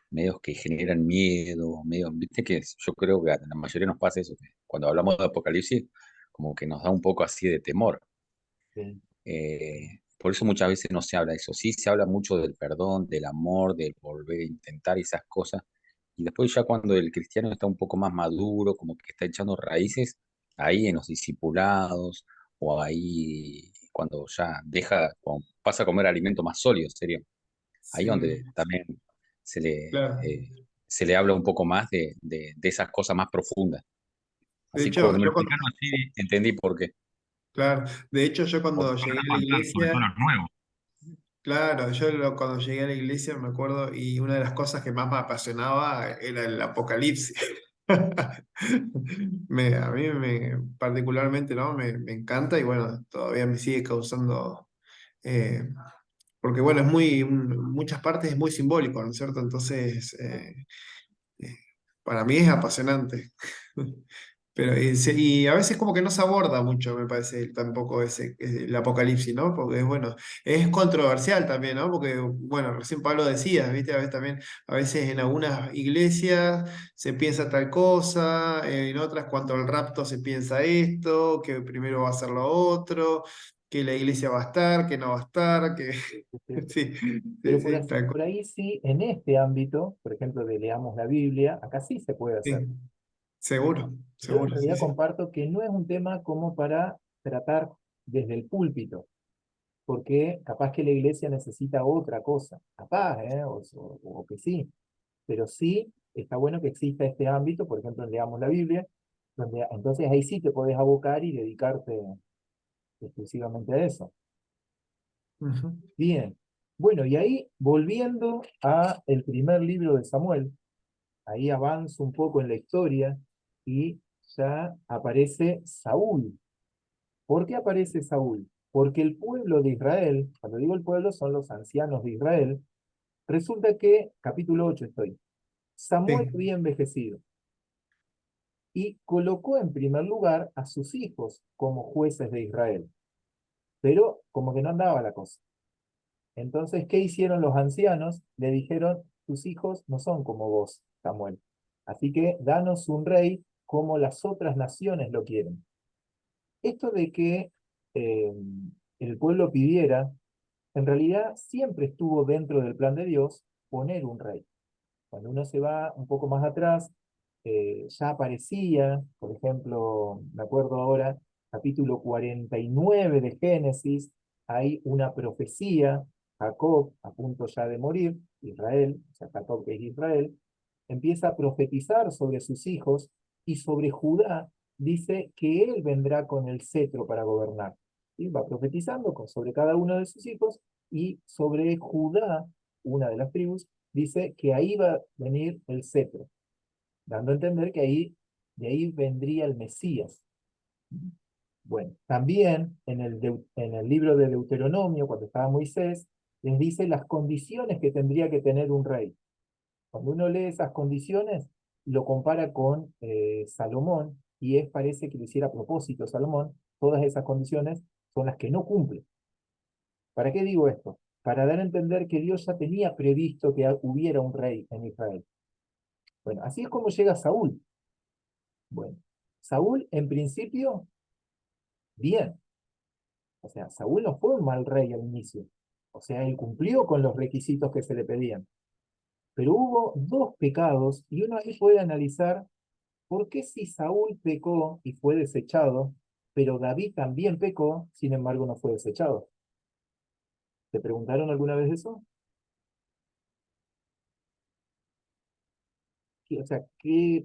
medios que generan miedo, medio, viste que yo creo que a la mayoría nos pasa eso, que cuando hablamos de apocalipsis, como que nos da un poco así de temor.
Sí,
Por eso muchas veces no se habla de eso. Sí se habla mucho del perdón, del amor, del volver a intentar esas cosas. Y después ya cuando el cristiano está un poco más maduro, como que está echando raíces, ahí en los discipulados, o ahí cuando ya deja, cuando pasa a comer alimento más sólido, sería ahí
Sí,
donde también se le,
claro.
eh, se le habla un poco más de esas cosas más profundas.
De
Así
hecho,
cuando me lo
yo cuando,
explicaron así, entendí por qué.
claro, de hecho yo
Por
cuando
eso
llegué a la
contar, sobre todo
iglesia,
los nuevos.
claro, cuando llegué a la iglesia me acuerdo y una de las cosas que más me apasionaba era el apocalipsis. A mí particularmente, ¿no? Me encanta y bueno, todavía me sigue causando, eh, porque bueno, muchas partes es muy simbólico, ¿no es cierto? Entonces, eh, para mí es apasionante. Pero, y a veces como que no se aborda mucho, me parece, tampoco el apocalipsis, ¿no? Porque, bueno, es controversial también, ¿no? Porque, bueno, recién Pablo decía, ¿viste? A veces también, a veces en algunas iglesias se piensa tal cosa, en otras, cuanto al rapto se piensa esto, que primero va a ser lo otro, que la iglesia va a estar, que no va a estar, que...
sí, sí.
Sí, sí,
Pero
sí, tal cual.
por ahí sí, en este ámbito, por ejemplo, de leamos la Biblia, acá sí se puede hacer.
Sí, seguro,
Yo en
seguro, sí,
realidad
sí.
comparto que no es un tema como para tratar desde el púlpito, porque capaz que la iglesia necesita otra cosa, capaz, o que sí, pero sí está bueno que exista este ámbito, por ejemplo, en leamos la Biblia, donde entonces ahí sí te podés abocar y dedicarte exclusivamente a eso.
Ujú.
Bien, bueno, y ahí volviendo a el primer libro de Samuel, ahí avanzo un poco en la historia y ya aparece Saúl. ¿Por qué aparece Saúl? Porque el pueblo de Israel, cuando digo el pueblo son los ancianos de Israel, Resulta que, capítulo 8 estoy, Samuel
Sí.
había envejecido y colocó en primer lugar a sus hijos como jueces de Israel, pero como que no andaba la cosa. Entonces, ¿qué hicieron los ancianos? Le dijeron, tus hijos no son como vos, Samuel. Así que danos un rey como las otras naciones lo quieren. Esto de que eh, el pueblo pidiera, en realidad siempre estuvo dentro del plan de Dios poner un rey. Cuando uno se va un poco más atrás, ya aparecía, por ejemplo, me acuerdo ahora, capítulo 49 de Génesis, hay una profecía, Jacob, a punto ya de morir, Israel, o sea, Jacob que es Israel, empieza a profetizar sobre sus hijos y sobre Judá dice que él vendrá con el cetro para gobernar. ¿Sí? Va profetizando sobre cada uno de sus hijos y sobre Judá, una de las tribus, dice que ahí va a venir el cetro, dando a entender que de ahí vendría el Mesías. Bueno, también en el libro de Deuteronomio, cuando estaba Moisés, les dice las condiciones que tendría que tener un rey. Cuando uno lee esas condiciones, lo compara con Salomón, y parece que lo hiciera a propósito Salomón, todas esas condiciones son las que no cumple. ¿Para qué digo esto? Para dar a entender que Dios ya tenía previsto que hubiera un rey en Israel. Bueno, así es como llega Saúl. Bueno, Saúl en principio, bien. O sea, Saúl no fue un mal rey al inicio. O sea, él cumplió con los requisitos que se le pedían. Pero hubo dos pecados y uno ahí puede analizar por qué si Saúl pecó y fue desechado, pero David también pecó, sin embargo no fue desechado. ¿Te preguntaron alguna vez eso? O sea,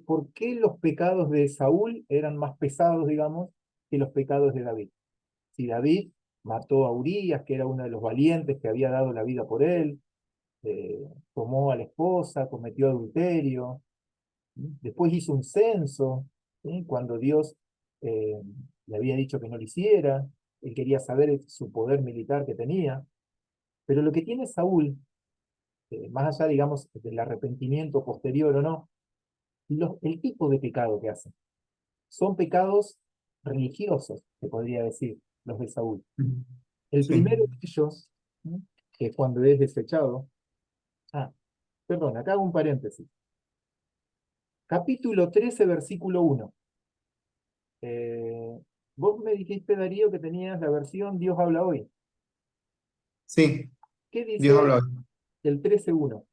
¿por qué los pecados de Saúl eran más pesados, digamos, que los pecados de David? Si David mató a Urías, que era uno de los valientes que había dado la vida por él, tomó a la esposa, cometió adulterio, ¿sí? Después hizo un censo, ¿sí? Cuando Dios eh, le había dicho que no lo hiciera, él quería saber su poder militar que tenía, pero lo que tiene Saúl, más allá, digamos, del arrepentimiento posterior o no, el tipo de pecado que hace. Son pecados religiosos, se podría decir, los de Saúl. El
Sí.
primero de ellos, ¿sí? Que es cuando es desechado. Ah, perdón, acá hago un paréntesis. Capítulo 13, versículo 1. Vos me dijiste, Darío, que tenías la versión Dios habla hoy.
Sí,
¿Qué
Dios
dice
habla hoy.
el 13:1?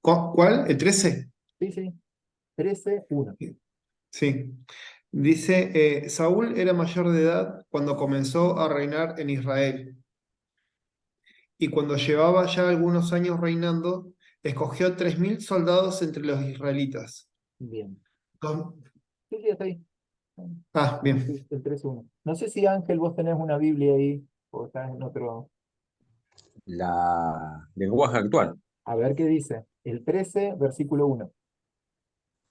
¿Cuál? ¿El 13?
Sí, sí, 13:1.
Sí. Dice, Saúl era mayor de edad cuando comenzó a reinar en Israel, y cuando llevaba ya algunos años reinando, escogió 3.000 soldados entre los israelitas.
Bien.
Dos-
Sí, sí, está ahí.
Ah, bien.
Sí, el 13:1. No sé si Ángel, vos tenés una Biblia ahí, o estás en otro.
La lenguaje actual.
A ver qué dice. El 13, versículo 1.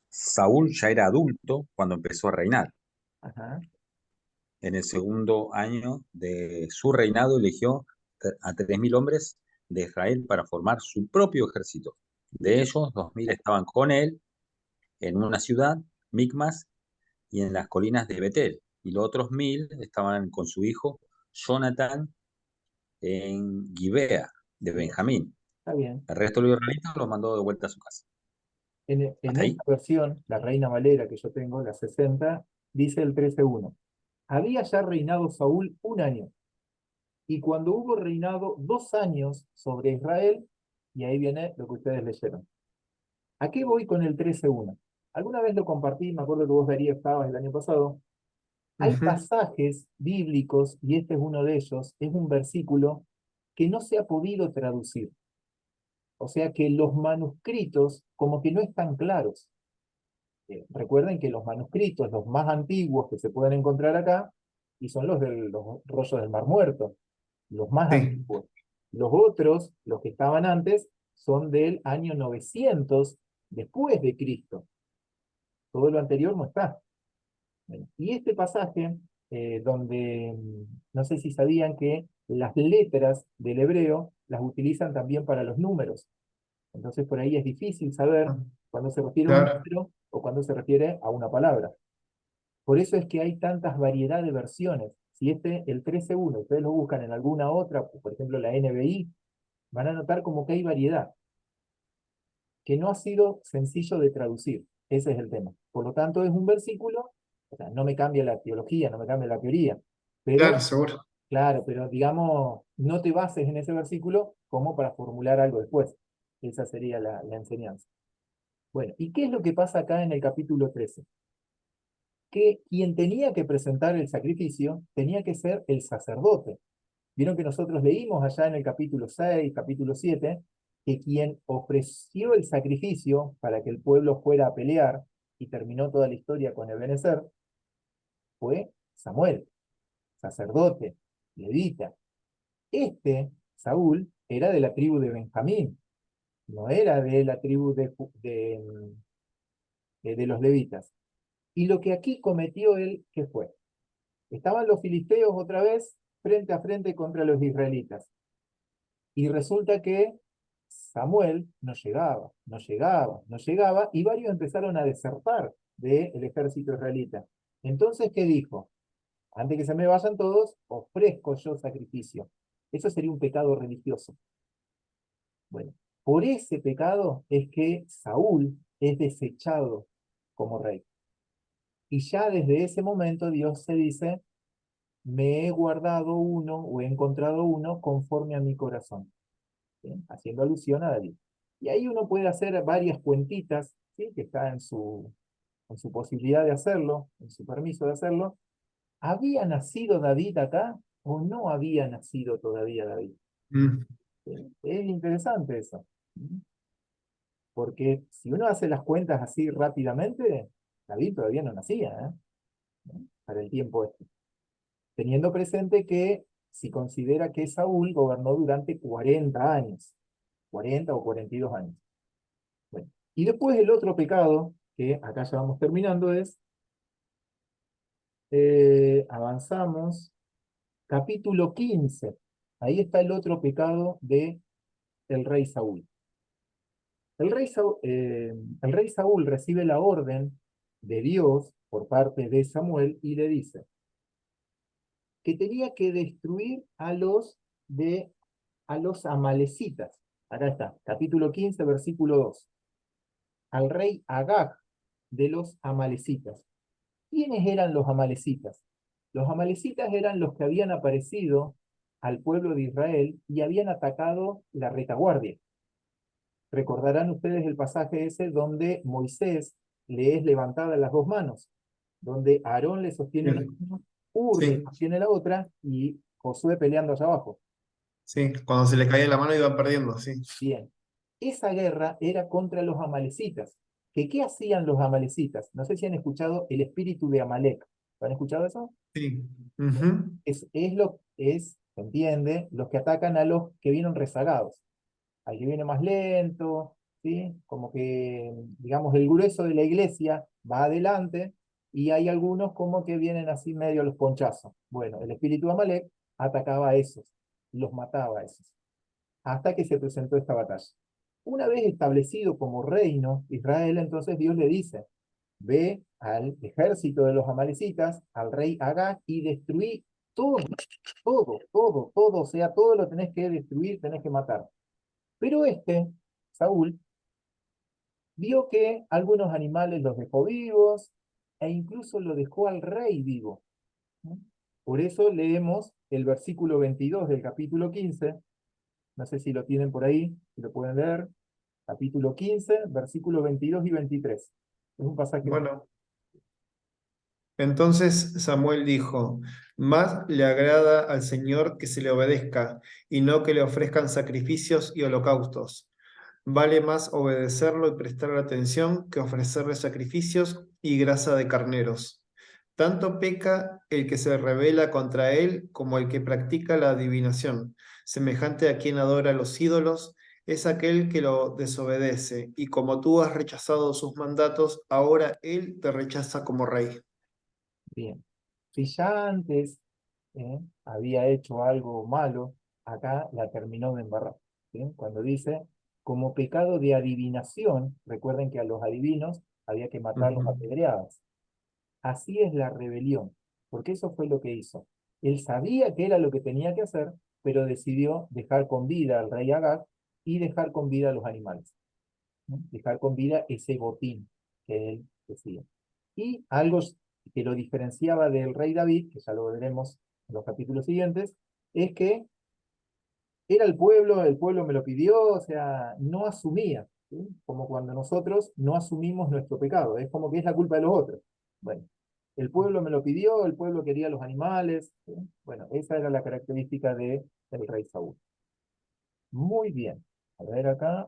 Saúl ya era adulto cuando empezó a reinar.
Ajá.
En el segundo año de su reinado eligió a 3.000 hombres de Israel para formar su propio ejército. De ellos, 2.000 estaban con él en una ciudad, Micmas, y en las colinas de Betel. Y los otros 1.000 estaban con su hijo Jonatán en Gibea de
Bien,
Benjamín.
está bien.
El resto de los israelitas los mandó de vuelta a su casa.
En
¿Hasta ahí?
esta versión, la Reina Valera que yo tengo, la 60, dice el 13:1. Había ya reinado Saúl un año, y cuando hubo reinado 2 años sobre Israel, y ahí viene lo que ustedes leyeron. ¿A qué voy con el 13:1? Alguna vez lo compartí, me acuerdo que vos, Darío, estabas el año pasado. Hay
Ujú.
pasajes bíblicos, y este es uno de ellos, es un versículo que no se ha podido traducir. O sea que los manuscritos como que no están claros. Recuerden que los manuscritos, los más antiguos que se pueden encontrar acá, y son los de los rollos del Mar Muerto, los más
Sí.
antiguos. Los otros, los que estaban antes, son del año 900 después de Cristo. Todo lo anterior no está. Y este pasaje, donde, no sé si sabían que las letras del hebreo las utilizan también para los números. Entonces por ahí es difícil saber cuándo se refiere a un
Claro,
número o cuándo se refiere a una palabra. Por eso es que hay tantas variedad de versiones. Si el 13.1, ustedes lo buscan en alguna otra, por ejemplo la NBI, van a notar como que hay variedad, que no ha sido sencillo de traducir. Ese es el tema. Por lo tanto, es un versículo, o sea, no me cambia la teología, no me cambia la teoría,
claro,
pero,
seguro.
claro, pero digamos, no te bases en ese versículo como para formular algo después. Esa sería la enseñanza. Bueno, ¿y qué es lo que pasa acá en el capítulo 13? Que quien tenía que presentar el sacrificio tenía que ser el sacerdote. Vieron que nosotros leímos allá en el capítulo 6, capítulo 7, que quien ofreció el sacrificio para que el pueblo fuera a pelear, y terminó toda la historia con Ebenezer, fue Samuel, sacerdote, levita. Saúl, era de la tribu de Benjamín, no era de la tribu de los levitas. Y lo que aquí cometió él, ¿qué fue? Estaban los filisteos otra vez frente a frente contra los israelitas. Y resulta que Samuel no llegaba, no llegaba, no llegaba, y varios empezaron a desertar del ejército israelita. Entonces, ¿qué dijo? Antes que se me vayan todos, ofrezco yo sacrificio. Eso sería un pecado religioso. Bueno, por ese pecado es que Saúl es desechado como rey. Y ya desde ese momento Dios se dice, me he guardado uno o he encontrado uno conforme a mi corazón. ¿Sí? Haciendo alusión a David. Y ahí uno puede hacer varias cuentitas, ¿sí? Que está en su posibilidad de hacerlo, en su permiso de hacerlo. ¿Había nacido David acá o no había nacido todavía David?
Mm,
¿Sí? Es interesante eso. Porque si uno hace las cuentas así rápidamente, David todavía no nacía, para el tiempo este. Teniendo presente que si considera que Saúl gobernó durante 40 años, 40 o 42 años. Bueno, y después el otro pecado, que acá ya vamos terminando, es, avanzamos, capítulo 15. Ahí está el otro pecado de el rey Saúl. El rey Saúl recibe la orden de Dios por parte de Samuel y le dice que tenía que destruir a los amalecitas. Acá está, capítulo 15, versículo 2. Al rey Agag de los amalecitas. ¿Quiénes eran los amalecitas? Los amalecitas eran los que habían aparecido al pueblo de Israel y habían atacado la retaguardia. Recordarán ustedes el pasaje ese donde Moisés le es levantada las dos manos, donde Aarón le sostiene una
sí,
mano, Ur le
sí,
sostiene la otra y Josué peleando allá abajo.
sí. Cuando se les caía la mano iban perdiendo, sí.
Bien, esa guerra era contra los amalecitas. ¿Qué hacían los amalecitas? No sé si han escuchado el espíritu de Amalek. ¿Han escuchado eso?
Sí. Ujú.
Se entiende, los que atacan a los que vienen rezagados, al que viene más lento, ¿sí? Como que, digamos, el grueso de la iglesia va adelante y hay algunos como que vienen así medio a los ponchazos. Bueno, el espíritu de Amalek atacaba a esos, los mataba a esos, hasta que se presentó esta batalla. Una vez establecido como reino Israel, entonces Dios le dice, ve al ejército de los amalecitas, al rey Agag, y destruí todo, todo, o sea, todo lo tenés que destruir, tenés que matar. Pero Saúl, vio que algunos animales los dejó vivos, e incluso lo dejó al rey vivo. ¿No? Por eso leemos el versículo 22 del capítulo 15, no sé si lo tienen por ahí, si lo pueden leer, capítulo 15, versículos 22 y 23. Es un pasaje.
Bueno, entonces Samuel dijo, más le agrada al Señor que se le obedezca y no que le ofrezcan sacrificios y holocaustos. Vale más obedecerlo y prestarle atención que ofrecerle sacrificios y grasa de carneros. Tanto peca el que se rebela contra él como el que practica la adivinación. Semejante a quien adora los ídolos, es aquel que lo desobedece, y como tú has rechazado sus mandatos, ahora él te rechaza como rey.
Bien. Si ya antes, había hecho algo malo, acá la terminó de embarrar. ¿Sí? Cuando dice, como pecado de adivinación, recuerden que a los adivinos había que matarlos a
Ujú.
pedradas. Así es la rebelión, porque eso fue lo que hizo. Él sabía que era lo que tenía que hacer, pero decidió dejar con vida al rey Agag y dejar con vida a los animales. ¿No? Dejar con vida ese botín que él decía. Y algo que lo diferenciaba del rey David, que ya lo veremos en los capítulos siguientes, es que era el pueblo me lo pidió, o sea, no asumía, ¿sí? Como cuando nosotros no asumimos nuestro pecado, es como que es la culpa de los otros. Bueno, el pueblo me lo pidió, el pueblo quería los animales, ¿sí? Bueno, esa era la característica del rey Saúl. Muy bien, a ver acá.